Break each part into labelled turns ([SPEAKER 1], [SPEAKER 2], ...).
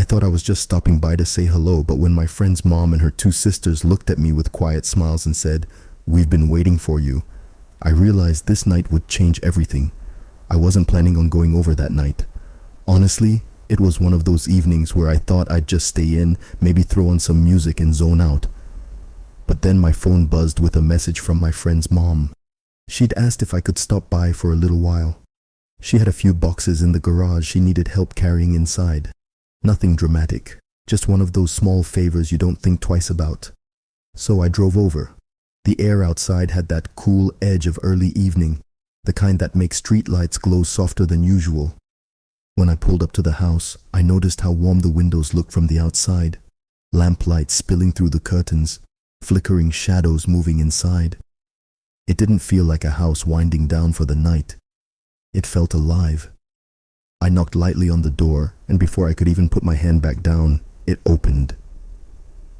[SPEAKER 1] thought I was just stopping by to say hello, but when my friend's mom and her two sisters looked at me with quiet smiles and said, "We've been waiting for you," I realized this night would change everything. I wasn't planning on going over that night. Honestly, it was one of those evenings where I thought I'd just stay in, maybe throw on some music and zone out. But then my phone buzzed with a message from my friend's mom. She'd asked if I could stop by for a little while. She had a few boxes in the garage she needed help carrying inside. Nothing dramatic, just one of those small favors you don't think twice about. So I drove over. The air outside had that cool edge of early evening, the kind that makes streetlights glow softer than usual. When I pulled up to the house, I noticed how warm the windows looked from the outside. Lamplight spilling through the curtains, flickering shadows moving inside. It didn't feel like a house winding down for the night. It felt alive. I knocked lightly on the door, and before I could even put my hand back down, it opened.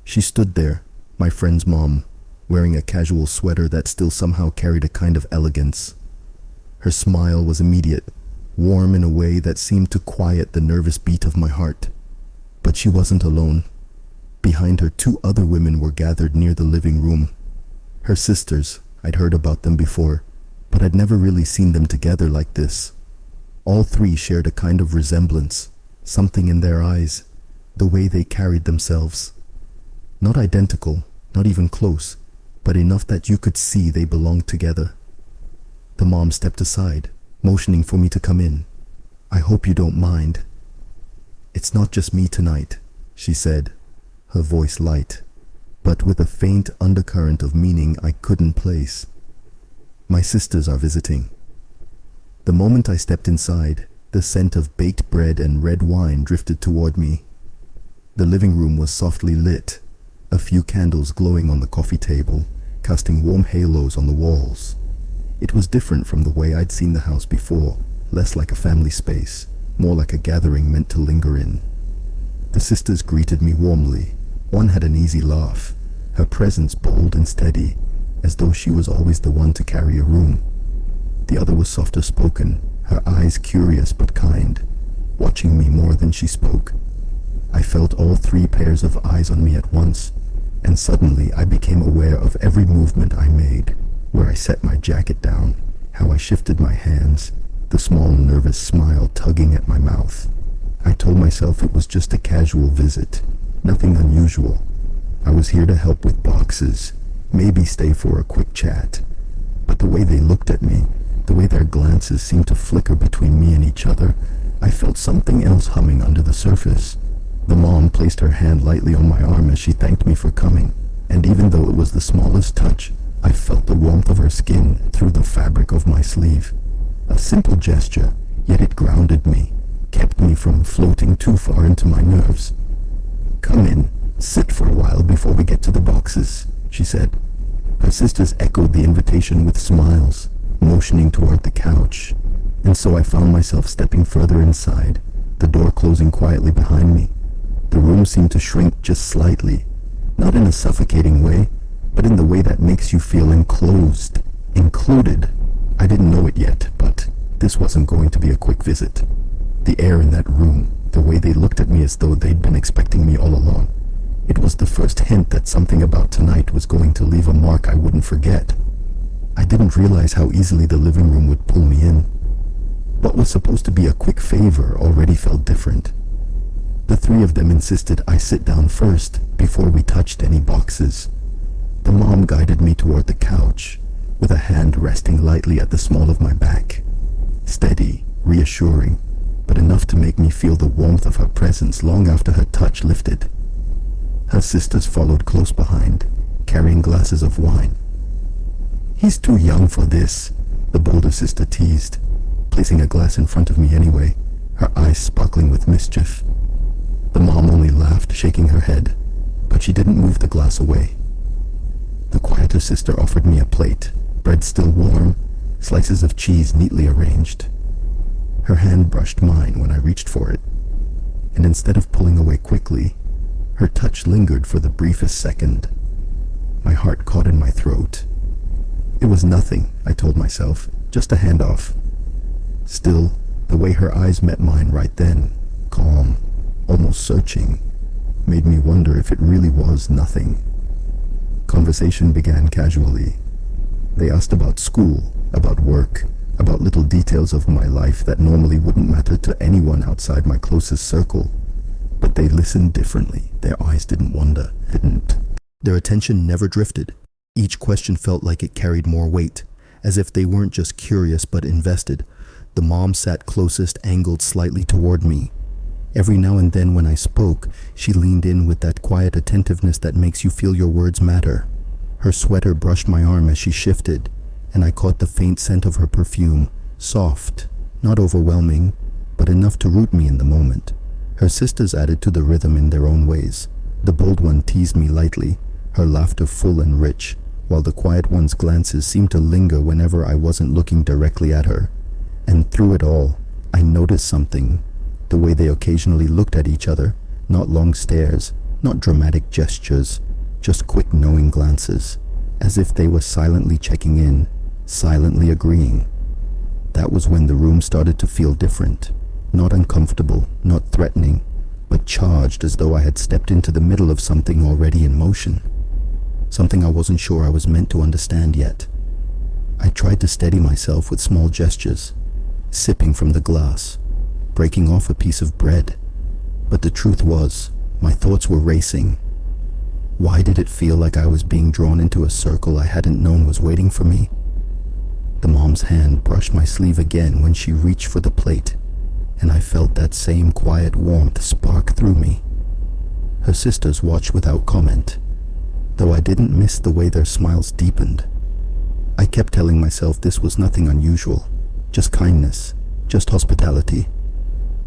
[SPEAKER 1] She stood there, my friend's mom, wearing a casual sweater that still somehow carried a kind of elegance. Her smile was immediate, warm in a way that seemed to quiet the nervous beat of my heart. But she wasn't alone. Behind her, two other women were gathered near the living room. Her sisters. I'd heard about them before, but I'd never really seen them together like this. All three shared a kind of resemblance, something in their eyes, the way they carried themselves. Not identical, not even close, but enough that you could see they belonged together. The mom stepped aside, motioning for me to come in. "I hope you don't mind." "It's not just me tonight," she said, her voice light, but with a faint undercurrent of meaning I couldn't place. "My sisters are visiting." The moment I stepped inside, the scent of baked bread and red wine drifted toward me. The living room was softly lit, a few candles glowing on the coffee table, casting warm halos on the walls. It was different from the way I'd seen the house before, less like a family space, more like a gathering meant to linger in. The sisters greeted me warmly. One had an easy laugh, her presence bold and steady, as though she was always the one to carry a room. The other was softer spoken, her eyes curious but kind, watching me more than she spoke. I felt all three pairs of eyes on me at once, and suddenly I became aware of every movement I made, where I set my jacket down, how I shifted my hands, the small nervous smile tugging at my mouth. I told myself it was just a casual visit, nothing unusual. I was here to help with boxes, maybe stay for a quick chat. But the way they looked at me, the way their glances seemed to flicker between me and each other, I felt something else humming under the surface. The mom placed her hand lightly on my arm as she thanked me for coming, and even though it was the smallest touch, I felt the warmth of her skin through the fabric of my sleeve. A simple gesture, yet it grounded me, kept me from floating too far into my nerves. "Come in, sit for a while before we get to the boxes," she said. Her sisters echoed the invitation with smiles, motioning toward the couch, and so I found myself stepping further inside, the door closing quietly behind me. The room seemed to shrink just slightly, not in a suffocating way, but in the way that makes you feel enclosed, included. I didn't know it yet, but this wasn't going to be a quick visit. The air in that room, the way they looked at me as though they'd been expecting me all along. It was the first hint that something about tonight was going to leave a mark I wouldn't forget. I didn't realize how easily the living room would pull me in. What was supposed to be a quick favor already felt different. The three of them insisted I sit down first before we touched any boxes. The mom guided me toward the couch, with a hand resting lightly at the small of my back. Steady, reassuring, but enough to make me feel the warmth of her presence long after her touch lifted. Her sisters followed close behind, carrying glasses of wine. "He's too young for this," the bolder sister teased, placing a glass in front of me anyway, her eyes sparkling with mischief. The mom only laughed, shaking her head, but she didn't move the glass away. The quieter sister offered me a plate, bread still warm, slices of cheese neatly arranged. Her hand brushed mine when I reached for it, and instead of pulling away quickly, her touch lingered for the briefest second. My heart caught in my throat. It was nothing, I told myself, just a handoff. Still, the way her eyes met mine right then, calm, almost searching, made me wonder if it really was nothing. Conversation began casually. They asked about school, about work, about little details of my life that normally wouldn't matter to anyone outside my closest circle. But they listened differently. Their eyes didn't wander, didn't. Their attention never drifted. Each question felt like it carried more weight, as if they weren't just curious but invested. The mom sat closest, angled slightly toward me. Every now and then when I spoke, she leaned in with that quiet attentiveness that makes you feel your words matter. Her sweater brushed my arm as she shifted, and I caught the faint scent of her perfume, soft, not overwhelming, but enough to root me in the moment. Her sisters added to the rhythm in their own ways. The bold one teased me lightly, her laughter full and rich, while the quiet one's glances seemed to linger whenever I wasn't looking directly at her. And through it all, I noticed something. The way they occasionally looked at each other, not long stares, not dramatic gestures, just quick knowing glances, as if they were silently checking in, silently agreeing. That was when the room started to feel different, not uncomfortable, not threatening, but charged, as though I had stepped into the middle of something already in motion, something I wasn't sure I was meant to understand yet. I tried to steady myself with small gestures, sipping from the glass, breaking off a piece of bread. But the truth was, my thoughts were racing. Why did it feel like I was being drawn into a circle I hadn't known was waiting for me? The mom's hand brushed my sleeve again when she reached for the plate, and I felt that same quiet warmth spark through me. Her sisters watched without comment, though I didn't miss the way their smiles deepened. I kept telling myself this was nothing unusual, just kindness, just hospitality.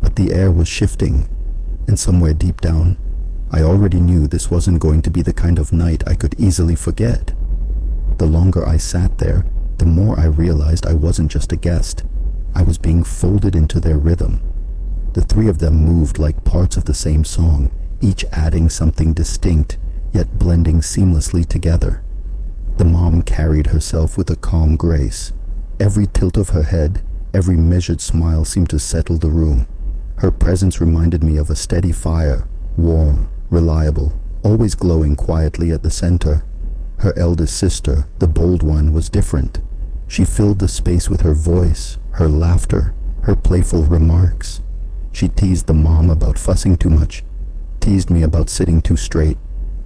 [SPEAKER 1] But the air was shifting, and somewhere deep down, I already knew this wasn't going to be the kind of night I could easily forget. The longer I sat there, the more I realized I wasn't just a guest. I was being folded into their rhythm. The three of them moved like parts of the same song, each adding something distinct, yet blending seamlessly together. The mom carried herself with a calm grace. Every tilt of her head, every measured smile seemed to settle the room. Her presence reminded me of a steady fire, warm, reliable, always glowing quietly at the center. Her eldest sister, the bold one, was different. She filled the space with her voice, her laughter, her playful remarks. She teased the mom about fussing too much, teased me about sitting too straight,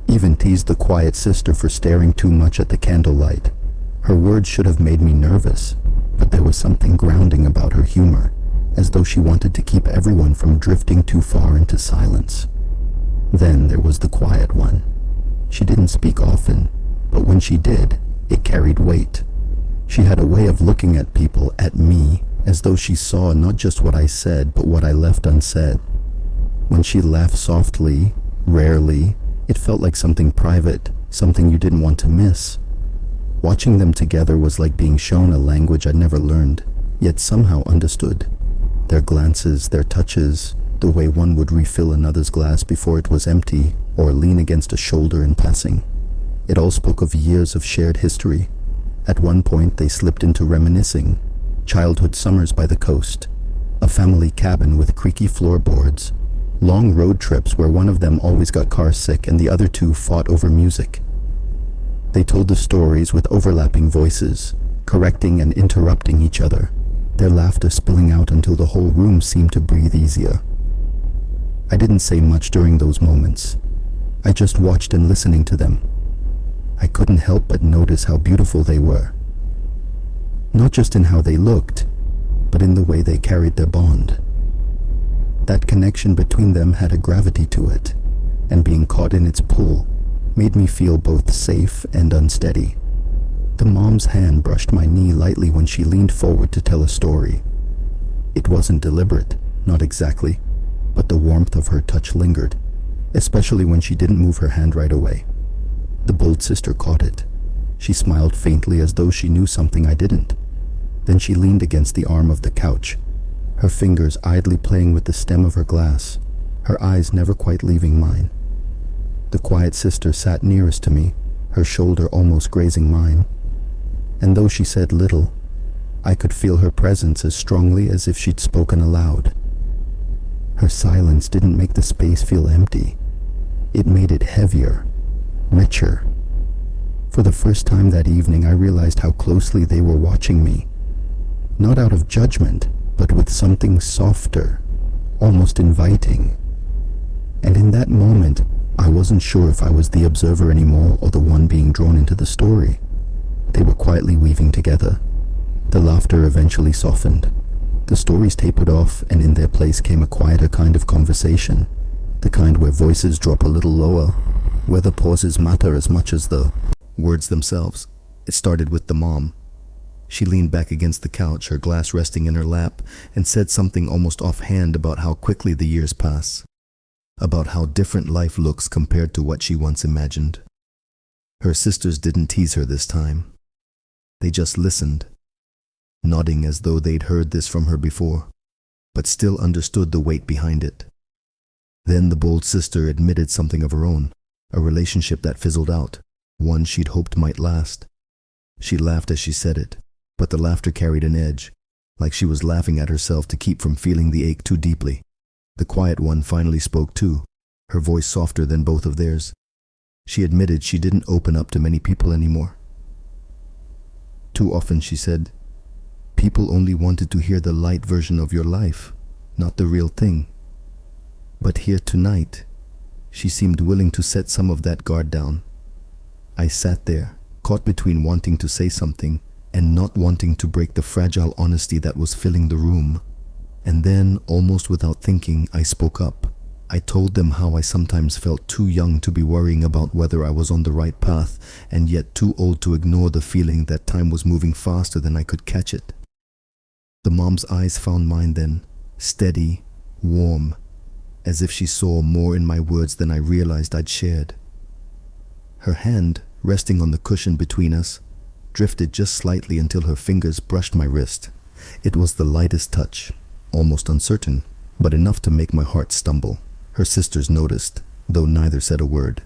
[SPEAKER 1] even teased the quiet sister for staring too much at the candlelight. Her words should have made me nervous, but there was something grounding about her humor, as though she wanted to keep everyone from drifting too far into silence. Then there was the quiet one. She didn't speak often, but when she did, it carried weight. She had a way of looking at people, at me, as though she saw not just what I said, but what I left unsaid. When she laughed softly, rarely, it felt like something private, something you didn't want to miss. Watching them together was like being shown a language I'd never learned, yet somehow understood. Their glances, their touches, the way one would refill another's glass before it was empty, or lean against a shoulder in passing. It all spoke of years of shared history. At one point they slipped into reminiscing. Childhood summers by the coast, a family cabin with creaky floorboards, long road trips where one of them always got car sick and the other two fought over music. They told the stories with overlapping voices, correcting and interrupting each other, their laughter spilling out until the whole room seemed to breathe easier. I didn't say much during those moments. I just watched and listening to them. I couldn't help but notice how beautiful they were. Not just in how they looked, but in the way they carried their bond. That connection between them had a gravity to it, and being caught in its pull made me feel both safe and unsteady. The mom's hand brushed my knee lightly when she leaned forward to tell a story. It wasn't deliberate, not exactly, but the warmth of her touch lingered, especially when she didn't move her hand right away. The bold sister caught it. She smiled faintly as though she knew something I didn't. Then she leaned against the arm of the couch, her fingers idly playing with the stem of her glass, her eyes never quite leaving mine. The quiet sister sat nearest to me, her shoulder almost grazing mine. And though she said little, I could feel her presence as strongly as if she'd spoken aloud. Her silence didn't make the space feel empty. It made it heavier, richer. For the first time that evening, I realized how closely they were watching me. Not out of judgment, but with something softer, almost inviting. And in that moment, I wasn't sure if I was the observer anymore or the one being drawn into the story. They were quietly weaving together. The laughter eventually softened. The stories tapered off, and in their place came a quieter kind of conversation. The kind where voices drop a little lower, where the pauses matter as much as the words themselves. It started with the mom. She leaned back against the couch, her glass resting in her lap, and said something almost offhand about how quickly the years pass, about how different life looks compared to what she once imagined. Her sisters didn't tease her this time. They just listened, nodding as though they'd heard this from her before, but still understood the weight behind it. Then the bold sister admitted something of her own, a relationship that fizzled out, one she'd hoped might last. She laughed as she said it, but the laughter carried an edge, like she was laughing at herself to keep from feeling the ache too deeply. The quiet one finally spoke too, her voice softer than both of theirs. She admitted she didn't open up to many people anymore. Too often, she said, people only wanted to hear the light version of your life, not the real thing. But here tonight, she seemed willing to set some of that guard down. I sat there, caught between wanting to say something and not wanting to break the fragile honesty that was filling the room. And then, almost without thinking, I spoke up. I told them how I sometimes felt too young to be worrying about whether I was on the right path, and yet too old to ignore the feeling that time was moving faster than I could catch it. The mom's eyes found mine then, steady, warm, as if she saw more in my words than I realized I'd shared. Her hand, resting on the cushion between us, drifted just slightly until her fingers brushed my wrist. It was the lightest touch, almost uncertain, but enough to make my heart stumble. Her sisters noticed, though neither said a word.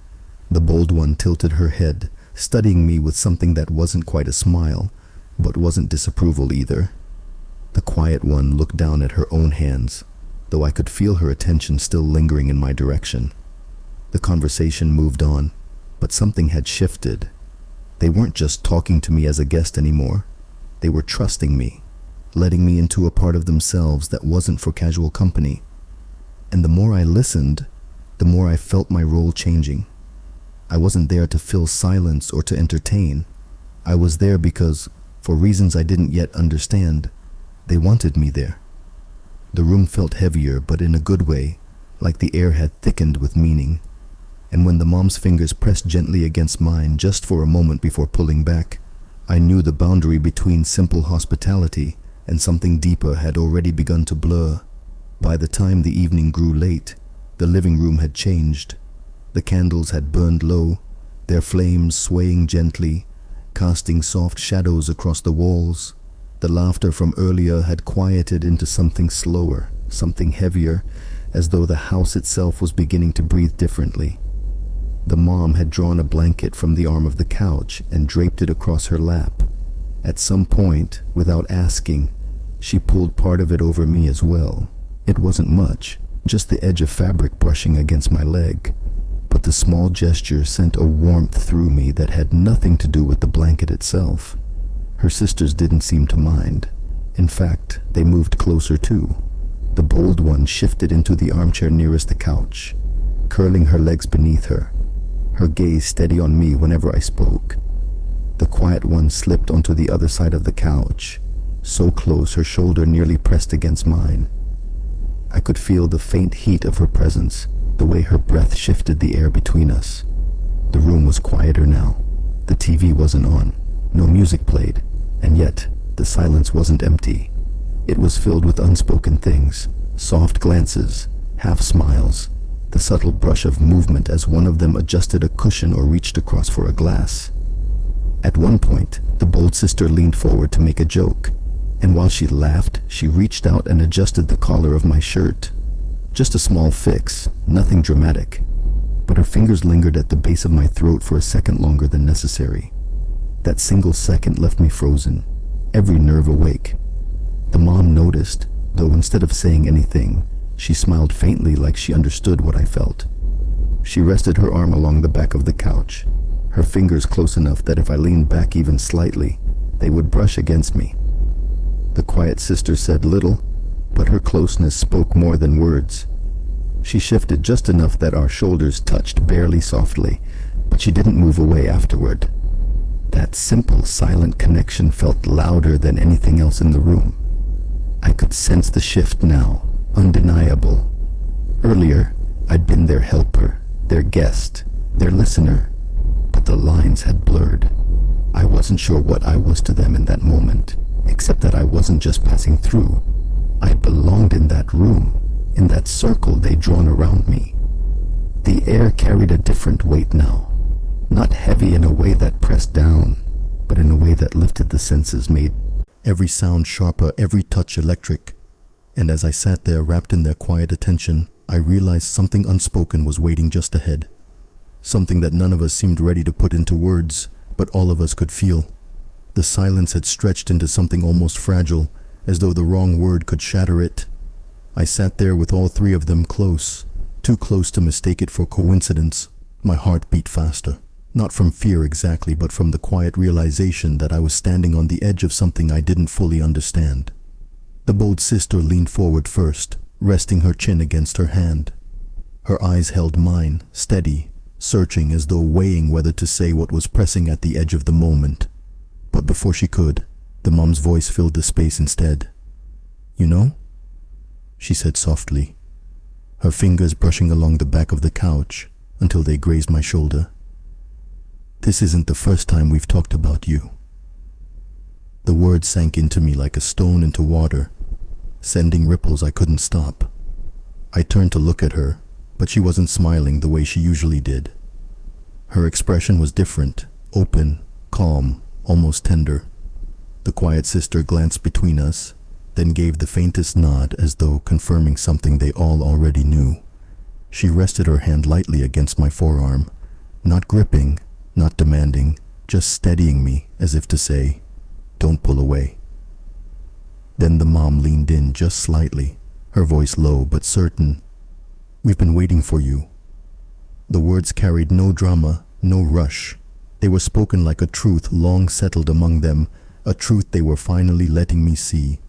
[SPEAKER 1] The bold one tilted her head, studying me with something that wasn't quite a smile, but wasn't disapproval either. The quiet one looked down at her own hands, though I could feel her attention still lingering in my direction. The conversation moved on, but something had shifted. They weren't just talking to me as a guest anymore. They were trusting me, letting me into a part of themselves that wasn't for casual company. And the more I listened, the more I felt my role changing. I wasn't there to fill silence or to entertain. I was there because, for reasons I didn't yet understand, they wanted me there. The room felt heavier, but in a good way, like the air had thickened with meaning. And when the mom's fingers pressed gently against mine just for a moment before pulling back, I knew the boundary between simple hospitality and something deeper had already begun to blur. By the time the evening grew late, the living room had changed. The candles had burned low, their flames swaying gently, casting soft shadows across the walls. The laughter from earlier had quieted into something slower, something heavier, as though the house itself was beginning to breathe differently. The mom had drawn a blanket from the arm of the couch and draped it across her lap. At some point, without asking, she pulled part of it over me as well. It wasn't much, just the edge of fabric brushing against my leg, but the small gesture sent a warmth through me that had nothing to do with the blanket itself. Her sisters didn't seem to mind. In fact, they moved closer too. The bold one shifted into the armchair nearest the couch, curling her legs beneath her, her gaze steady on me whenever I spoke. The quiet one slipped onto the other side of the couch, so close her shoulder nearly pressed against mine. I could feel the faint heat of her presence, the way her breath shifted the air between us. The room was quieter now. The TV wasn't on. No music played, and yet the silence wasn't empty. It was filled with unspoken things, soft glances, half smiles, the subtle brush of movement as one of them adjusted a cushion or reached across for a glass. At one point, the bold sister leaned forward to make a joke, and while she laughed, she reached out and adjusted the collar of my shirt. Just a small fix, nothing dramatic, but her fingers lingered at the base of my throat for a second longer than necessary. That single second left me frozen, every nerve awake. The mom noticed, though instead of saying anything, She smiled faintly like she understood what I felt. She rested her arm along the back of the couch, her fingers close enough that if I leaned back even slightly, they would brush against me. The quiet sister said little, but her closeness spoke more than words. She shifted just enough that our shoulders touched barely softly, but she didn't move away afterward. That simple, silent connection felt louder than anything else in the room. I could sense the shift now, undeniable. Earlier, I'd been their helper, their guest, their listener, but the lines had blurred. I wasn't sure what I was to them in that moment, except that I wasn't just passing through. I belonged in that room, in that circle they'd drawn around me. The air carried a different weight now, not heavy in a way that pressed down, but in a way that lifted the senses, made every sound sharper, every touch electric. And as I sat there wrapped in their quiet attention, I realized something unspoken was waiting just ahead. Something that none of us seemed ready to put into words, but all of us could feel. The silence had stretched into something almost fragile, as though the wrong word could shatter it. I sat there with all three of them close, too close to mistake it for coincidence. My heart beat faster, not from fear exactly, but from the quiet realization that I was standing on the edge of something I didn't fully understand. The bold sister leaned forward first, resting her chin against her hand. Her eyes held mine, steady, searching as though weighing whether to say what was pressing at the edge of the moment. But before she could, the mom's voice filled the space instead. "You know?" she said softly, her fingers brushing along the back of the couch until they grazed my shoulder. "This isn't the first time we've talked about you." The words sank into me like a stone into water, sending ripples I couldn't stop. I turned to look at her, but she wasn't smiling the way she usually did. Her expression was different, open, calm, almost tender. The quiet sister glanced between us, then gave the faintest nod as though confirming something they all already knew. She rested her hand lightly against my forearm, not gripping, not demanding, just steadying me as if to say, "Don't pull away." Then the mom leaned in just slightly, her voice low but certain. "We've been waiting for you." The words carried no drama, no rush. They were spoken like a truth long settled among them, a truth they were finally letting me see.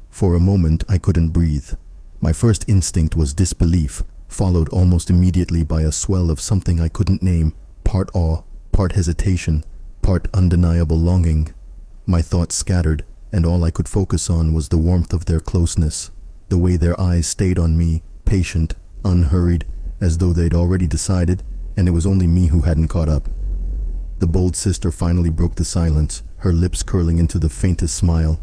[SPEAKER 1] For a moment I couldn't breathe. My first instinct was disbelief, followed almost immediately by a swell of something I couldn't name, part awe, part hesitation, part undeniable longing. My thoughts scattered, and all I could focus on was the warmth of their closeness, the way their eyes stayed on me, patient, unhurried, as though they'd already decided, and it was only me who hadn't caught up. The bold sister finally broke the silence, her lips curling into the faintest smile.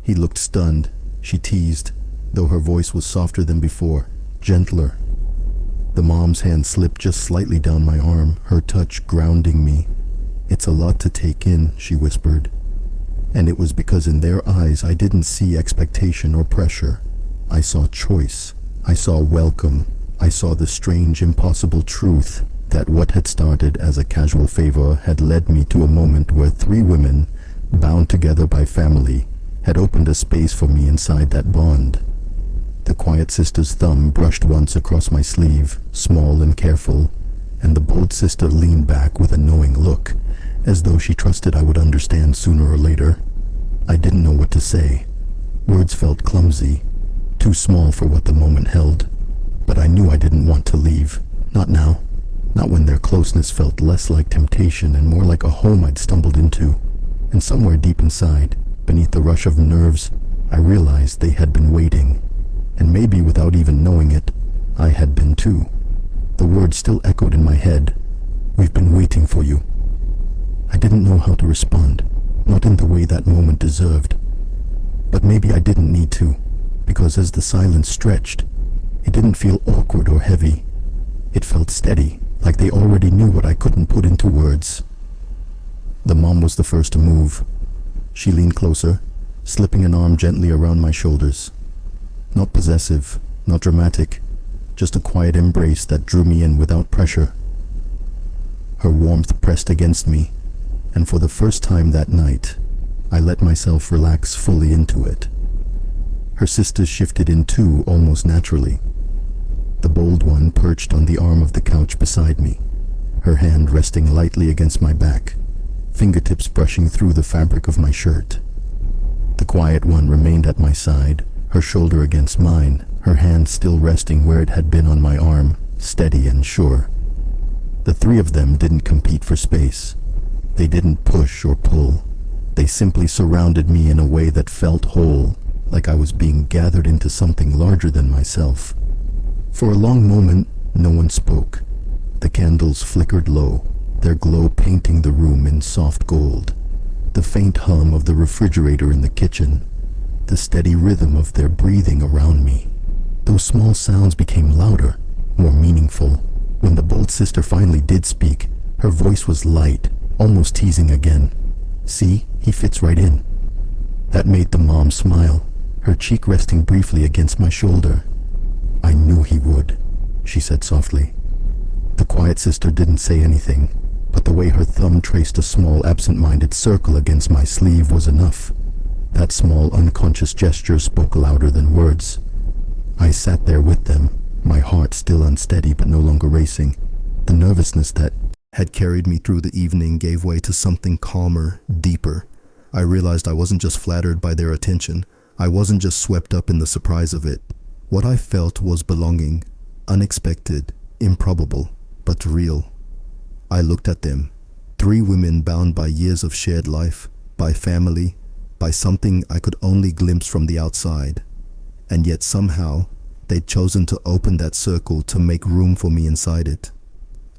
[SPEAKER 1] He looked stunned, she teased, though her voice was softer than before, gentler. The mom's hand slipped just slightly down my arm, her touch grounding me. "It's a lot to take in," she whispered. And it was because in their eyes I didn't see expectation or pressure. I saw choice. I saw welcome. I saw the strange, impossible truth that what had started as a casual favor had led me to a moment where three women, bound together by family, had opened a space for me inside that bond. The quiet sister's thumb brushed once across my sleeve, small and careful, and the bold sister leaned back with a knowing look, as though she trusted I would understand sooner or later. I didn't know what to say. Words felt clumsy, too small for what the moment held, but I knew I didn't want to leave. Not now. Not when their closeness felt less like temptation and more like a home I'd stumbled into. And somewhere deep inside, beneath the rush of nerves, I realized they had been waiting. And maybe without even knowing it, I had been too. The words still echoed in my head. "We've been waiting for you." I didn't know how to respond, not in the way that moment deserved. But maybe I didn't need to, because as the silence stretched, it didn't feel awkward or heavy. It felt steady, like they already knew what I couldn't put into words. The mom was the first to move. She leaned closer, slipping an arm gently around my shoulders. Not possessive, not dramatic, just a quiet embrace that drew me in without pressure. Her warmth pressed against me, and for the first time that night, I let myself relax fully into it. Her sisters shifted in too, almost naturally, The bold one perched on the arm of the couch beside me, her hand resting lightly against my back, fingertips brushing through the fabric of my shirt. The quiet one remained at my side, her shoulder against mine, her hand still resting where it had been on my arm, steady and sure. The three of them didn't compete for space. They didn't push or pull. They simply surrounded me in a way that felt whole, like I was being gathered into something larger than myself. For a long moment, no one spoke. The candles flickered low, their glow painting the room in soft gold. The faint hum of the refrigerator in the kitchen, the steady rhythm of their breathing around me. Those small sounds became louder, more meaningful. When the bold sister finally did speak, her voice was light, almost teasing again. "See, he fits right in." That made the mom smile, her cheek resting briefly against my shoulder. "I knew he would," she said softly. The quiet sister didn't say anything, but the way her thumb traced a small absent-minded circle against my sleeve was enough. That small unconscious gesture spoke louder than words. I sat there with them, my heart still unsteady but no longer racing. The nervousness that had carried me through the evening gave way to something calmer, deeper. I realized I wasn't just flattered by their attention. I wasn't just swept up in the surprise of it. What I felt was belonging, unexpected, improbable, but real. I looked at them, three women bound by years of shared life, by family, by something I could only glimpse from the outside. And yet somehow, they'd chosen to open that circle to make room for me inside it.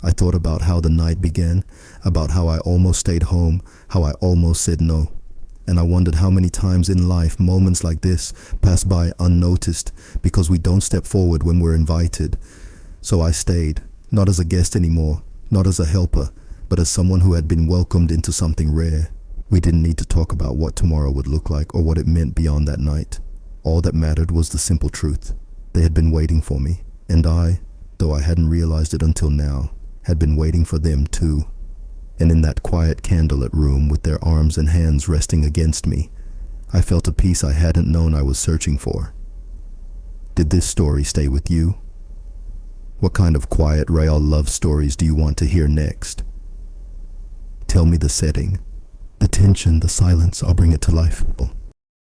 [SPEAKER 1] I thought about how the night began, about how I almost stayed home, how I almost said no. And I wondered how many times in life moments like this pass by unnoticed because we don't step forward when we're invited. So I stayed, not as a guest anymore, not as a helper, but as someone who had been welcomed into something rare. We didn't need to talk about what tomorrow would look like or what it meant beyond that night. All that mattered was the simple truth. They had been waiting for me, and I, though I hadn't realized it until now, had been waiting for them too. And in that quiet candlelit room with their arms and hands resting against me, I felt a peace I hadn't known I was searching for. Did this story stay with you? What kind of quiet, real love stories do you want to hear next? Tell me the setting, the tension, the silence. I'll bring it to life.